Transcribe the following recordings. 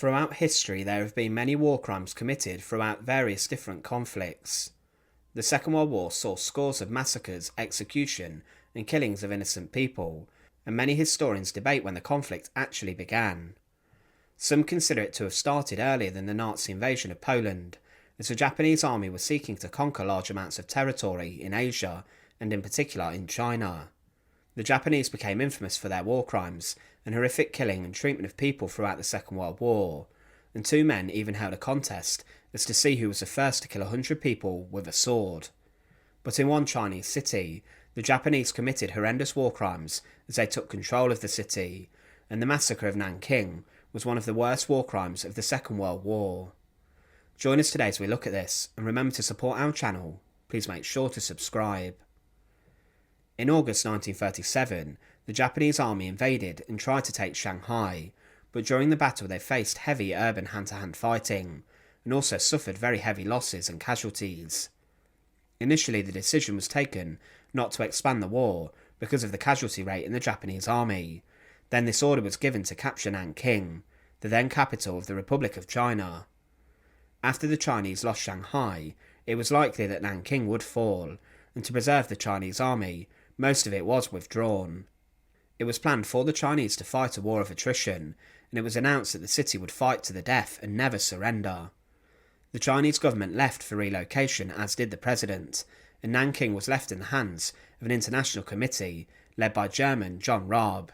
Throughout history, there have been many war crimes committed throughout various different conflicts. The Second World War saw scores of massacres, execution, and killings of innocent people, and many historians debate when the conflict actually began. Some consider it to have started earlier than the Nazi invasion of Poland, as the Japanese army was seeking to conquer large amounts of territory in Asia, and in particular in China. The Japanese became infamous for their war crimes and horrific killing and treatment of people throughout the Second World War, and two men even held a contest as to see who was the first to kill 100 people with a sword. But in one Chinese city, the Japanese committed horrendous war crimes as they took control of the city, and the massacre of Nanking was one of the worst war crimes of the Second World War. Join us today as we look at this, and remember to support our channel. Please make sure to subscribe. In August 1937, the Japanese army invaded and tried to take Shanghai, but during the battle they faced heavy urban hand-to-hand fighting, and also suffered very heavy losses and casualties. Initially the decision was taken not to expand the war because of the casualty rate in the Japanese army. Then this order was given to capture Nanking, the then capital of the Republic of China. After the Chinese lost Shanghai, it was likely that Nanking would fall, and to preserve the Chinese army, most of it was withdrawn. It was planned for the Chinese to fight a war of attrition, and it was announced that the city would fight to the death and never surrender. The Chinese government left for relocation, as did the president, and Nanking was left in the hands of an international committee led by German John Raab.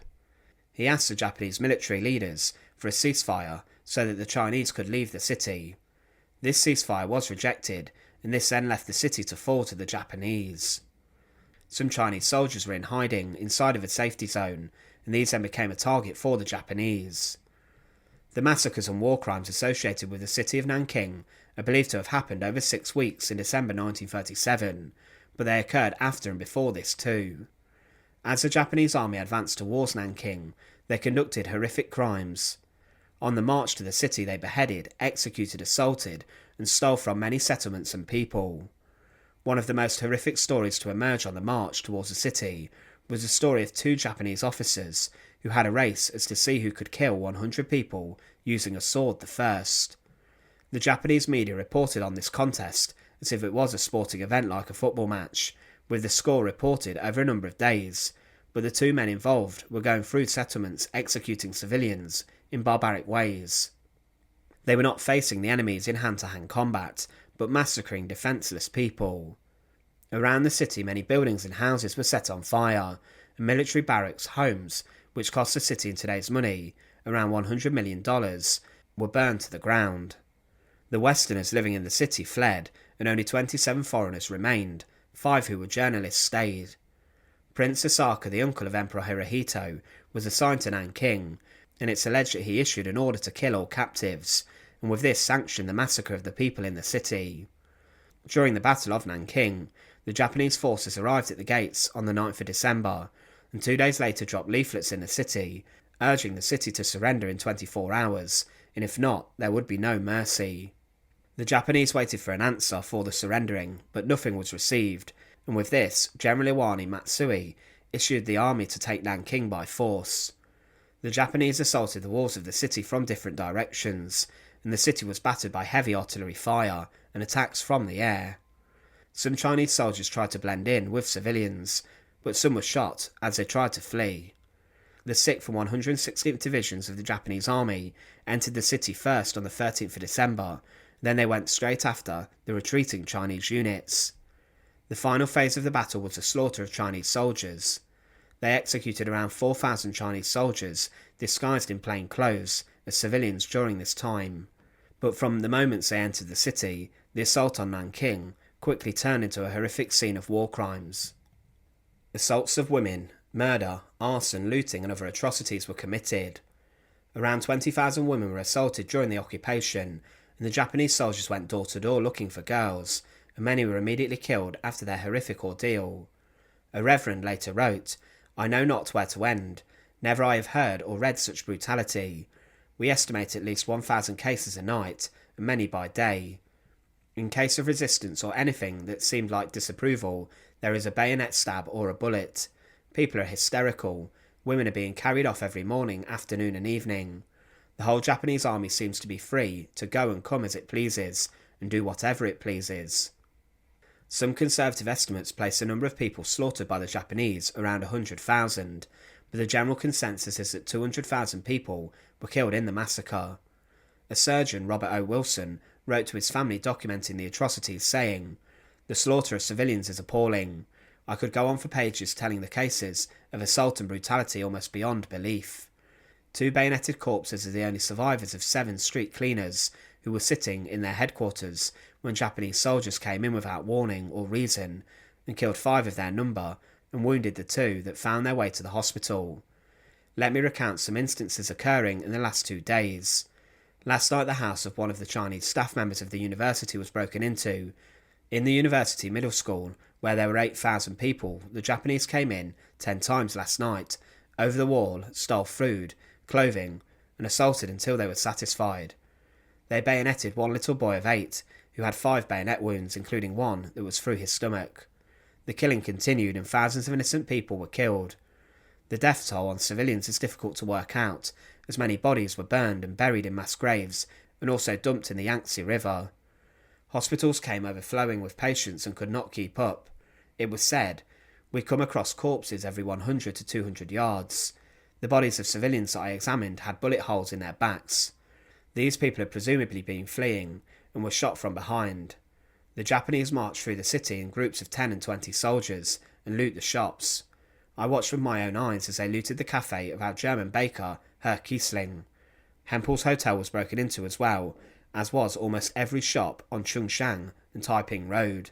He asked the Japanese military leaders for a ceasefire so that the Chinese could leave the city. This ceasefire was rejected, and this then left the city to fall to the Japanese. Some Chinese soldiers were in hiding inside of a safety zone, and these then became a target for the Japanese. The massacres and war crimes associated with the city of Nanking are believed to have happened over 6 weeks in December 1937, but they occurred after and before this too. As the Japanese army advanced towards Nanking, they conducted horrific crimes. On the march to the city they beheaded, executed, assaulted, and stole from many settlements and people. One of the most horrific stories to emerge on the march towards the city was the story of 2 Japanese officers who had a race as to see who could kill 100 people using a sword the first. The Japanese media reported on this contest as if it was a sporting event like a football match, with the score reported over a number of days, but the 2 men involved were going through settlements executing civilians in barbaric ways. They were not facing the enemies in hand-to-hand combat, but massacring defenceless people. Around the city many buildings and houses were set on fire, and military barracks, homes, which cost the city in today's money around $100 million, were burned to the ground. The Westerners living in the city fled, and only 27 foreigners remained, 5 who were journalists stayed. Prince Asaka, the uncle of Emperor Hirohito, was assigned to Nanking, and it's alleged that he issued an order to kill all captives, and with this sanctioned the massacre of the people in the city. During the Battle of Nanking, the Japanese forces arrived at the gates on the 9th of December, and 2 days later dropped leaflets in the city, urging the city to surrender in 24 hours, and if not, there would be no mercy. The Japanese waited for an answer for the surrendering, but nothing was received, and with this, General Iwane Matsui issued the army to take Nanking by force. The Japanese assaulted the walls of the city from different directions, and the city was battered by heavy artillery fire and attacks from the air. Some Chinese soldiers tried to blend in with civilians, but some were shot as they tried to flee. The 6th and 116th Divisions of the Japanese Army entered the city first on the 13th of December, then they went straight after the retreating Chinese units. The final phase of the battle was the slaughter of Chinese soldiers. They executed around 4,000 Chinese soldiers, disguised in plain clothes, as civilians during this time. But from the moments they entered the city, the assault on Nanking quickly turned into a horrific scene of war crimes. Assaults of women, murder, arson, looting and other atrocities were committed. Around 20,000 women were assaulted during the occupation, and the Japanese soldiers went door to door looking for girls, and many were immediately killed after their horrific ordeal. A reverend later wrote, "I know not where to end. Never I have heard or read such brutality. We estimate at least 1,000 cases a night, and many by day. In case of resistance or anything that seemed like disapproval, there is a bayonet stab or a bullet. People are hysterical. Women are being carried off every morning, afternoon and evening. The whole Japanese army seems to be free to go and come as it pleases, and do whatever it pleases. Some conservative estimates place the number of people slaughtered by the Japanese around 100,000, but the general consensus is that 200,000 people were killed in the massacre. A surgeon, Robert O. Wilson, wrote to his family documenting the atrocities, saying, "The slaughter of civilians is appalling. I could go on for pages telling the cases of assault and brutality almost beyond belief. 2 bayoneted corpses are the only survivors of 7 street cleaners who were sitting in their headquarters when Japanese soldiers came in without warning or reason and killed 5 of their number and wounded the 2 that found their way to the hospital. Let me recount some instances occurring in the last 2 days. Last night the house of one of the Chinese staff members of the university was broken into. In the university middle school, where there were 8,000 people, the Japanese came in 10 times last night, over the wall, stole food, clothing, and assaulted until they were satisfied. They bayoneted one little boy of 8, who had 5 bayonet wounds, including one that was through his stomach. The killing continued and thousands of innocent people were killed. The death toll on civilians is difficult to work out, as many bodies were burned and buried in mass graves and also dumped in the Yangtze River. Hospitals came overflowing with patients and could not keep up. It was said, "We come across corpses every 100 to 200 yards. The bodies of civilians that I examined had bullet holes in their backs. These people had presumably been fleeing and were shot from behind. The Japanese marched through the city in groups of 10 and 20 soldiers and loot the shops. I watched with my own eyes as they looted the cafe of our German baker, Herr Kiesling. Hempel's hotel was broken into as well, as was almost every shop on Chungshan and Taiping Road.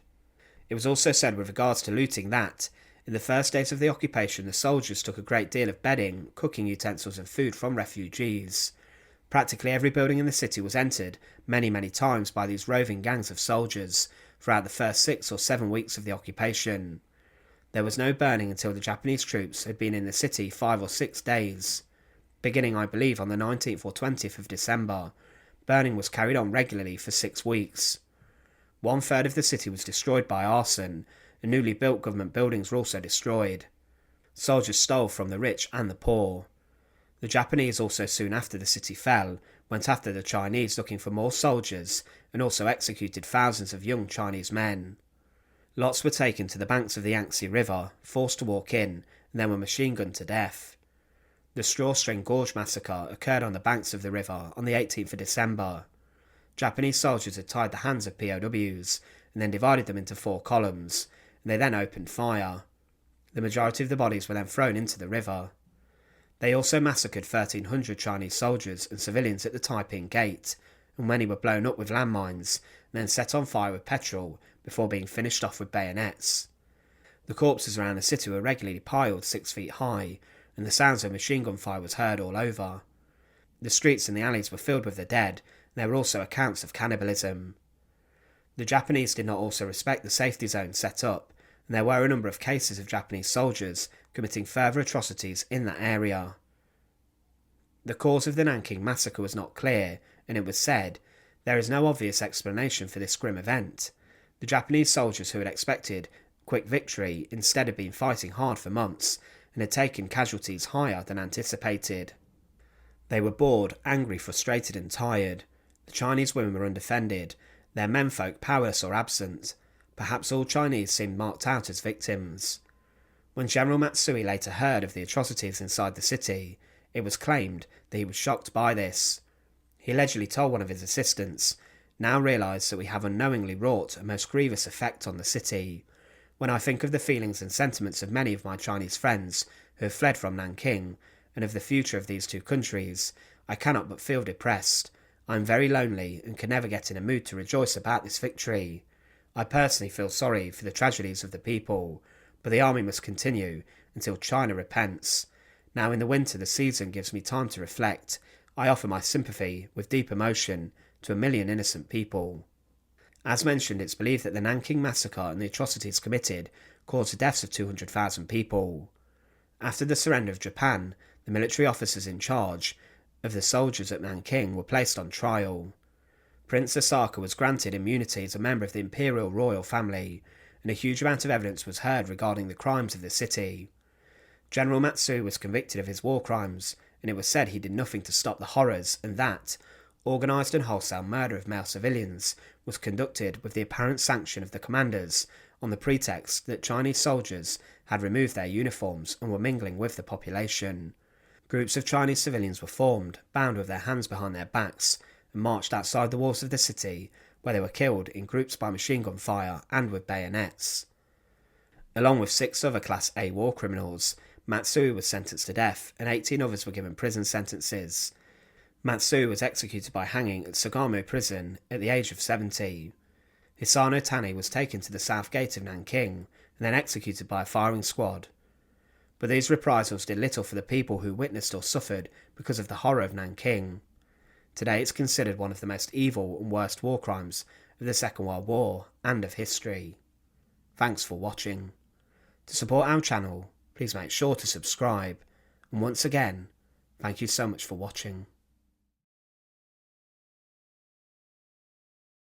It was also said with regards to looting that, in the first days of the occupation, the soldiers took a great deal of bedding, cooking utensils and food from refugees. Practically every building in the city was entered many times by these roving gangs of soldiers throughout the first 6 or 7 weeks of the occupation. There was no burning until the Japanese troops had been in the city 5 or 6 days. Beginning, I believe, on the 19th or 20th of December, burning was carried on regularly for 6 weeks. 1/3 of the city was destroyed by arson, and newly built government buildings were also destroyed. Soldiers stole from the rich and the poor. The Japanese also soon after the city fell, went after the Chinese looking for more soldiers and also executed thousands of young Chinese men. Lots were taken to the banks of the Yangtze River, forced to walk in, and then were machine-gunned to death. The Strawstring Gorge Massacre occurred on the banks of the river on the 18th of December. Japanese soldiers had tied the hands of POWs and then divided them into 4 columns, and they then opened fire. The majority of the bodies were then thrown into the river. They also massacred 1,300 Chinese soldiers and civilians at the Taiping Gate, and many were blown up with landmines and then set on fire with petrol before being finished off with bayonets. The corpses around the city were regularly piled 6 feet high, and the sounds of machine gun fire was heard all over. The streets and the alleys were filled with the dead, and there were also accounts of cannibalism. The Japanese did not also respect the safety zone set up, and there were a number of cases of Japanese soldiers committing further atrocities in that area. The cause of the Nanking Massacre was not clear, and it was said, there is no obvious explanation for this grim event. The Japanese soldiers who had expected quick victory instead had been fighting hard for months, and had taken casualties higher than anticipated. They were bored, angry, frustrated and tired. The Chinese women were undefended, their menfolk powerless or absent. Perhaps all Chinese seemed marked out as victims. When General Matsui later heard of the atrocities inside the city, it was claimed that he was shocked by this. He allegedly told one of his assistants, "Now realise that we have unknowingly wrought a most grievous effect on the city. When I think of the feelings and sentiments of many of my Chinese friends who have fled from Nanking, and of the future of these 2 countries, I cannot but feel depressed. I am very lonely and can never get in a mood to rejoice about this victory. I personally feel sorry for the tragedies of the people, but the army must continue until China repents. Now in the winter the season gives me time to reflect. I offer my sympathy with deep emotion to 1,000,000 innocent people." As mentioned, it's believed that the Nanking Massacre and the atrocities committed caused the deaths of 200,000 people. After the surrender of Japan, the military officers in charge of the soldiers at Nanking were placed on trial. Prince Asaka was granted immunity as a member of the imperial royal family, and a huge amount of evidence was heard regarding the crimes of the city. General Matsui was convicted of his war crimes and it was said he did nothing to stop the horrors, and that organised and wholesale murder of male civilians was conducted with the apparent sanction of the commanders on the pretext that Chinese soldiers had removed their uniforms and were mingling with the population. Groups of Chinese civilians were formed, bound with their hands behind their backs, and marched outside the walls of the city, where they were killed in groups by machine gun fire and with bayonets. Along with 6 other Class A war criminals, Matsui was sentenced to death, and 18 others were given prison sentences. Matsui was executed by hanging at Sugamo Prison at the age of 70. Hisano Tani was taken to the south gate of Nanking and then executed by a firing squad. But these reprisals did little for the people who witnessed or suffered because of the horror of Nanking. Today it's considered one of the most evil and worst war crimes of the Second World War and of history. Thanks for watching. To support our channel, please make sure to subscribe, and once again, thank you so much for watching.